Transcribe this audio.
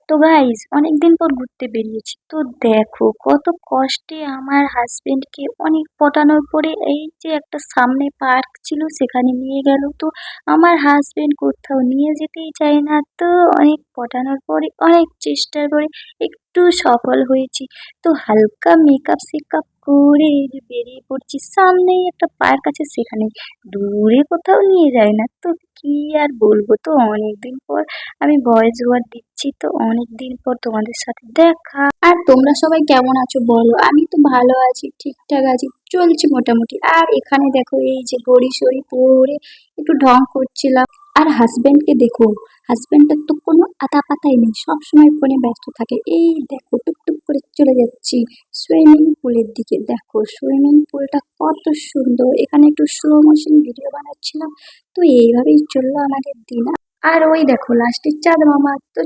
তো গাইস অনেকদিন পর ঘুরতে বেরিয়েছি, তো দেখো কত কষ্টে আমার হাজবেন্ডকে অনেক পটানোর পরে এই যে একটা সামনে পার্ক ছিল সেখানে নিয়ে গেল। তো আমার হাজবেন্ড কোথাও নিয়ে যেতেই চায় না, তো অনেক পটানোর পরে অনেক চেষ্টার পরে একটু সফল হয়েছি। তো হালকা মেকআপ সেকআপ করে এই যে বেরিয়ে পড়ছি, সামনেই একটা পার্ক আছে সেখানে, দূরে কোথাও নিয়ে যায় না। তো কি আর বলবো, তো অনেকদিন পর আমি ভয়েস ওভার দিচ্ছি, তো অনেকদিন পর তোমাদের সাথে দেখা। আর তোমরা সবাই কেমন আছো বলো? আমি তো ভালো আছি, ঠিকঠাক আছি, চলছে মোটামুটি। আর এখানে দেখো এই যে ঘড়ি সড়ি পরে একটু ঢং করছিলাম। আর হাজবেন্ডকে দেখো, হাজবেন্ডের তো কোনো আতা পাতাই নেই, সবসময় ফোনে ব্যস্ত থাকে। এই দেখো টুকটুক করে চলে যাচ্ছি সুইমিং পুলের দিকে। দেখো সুইমিং পুলটা কত সুন্দর, এখানে একটু স্লো মোশন ভিডিও বানাচ্ছিলাম। তো এইভাবেই চললো আমাদের দিন। আর ওই দেখো লাস্টের চাঁদ মামা তো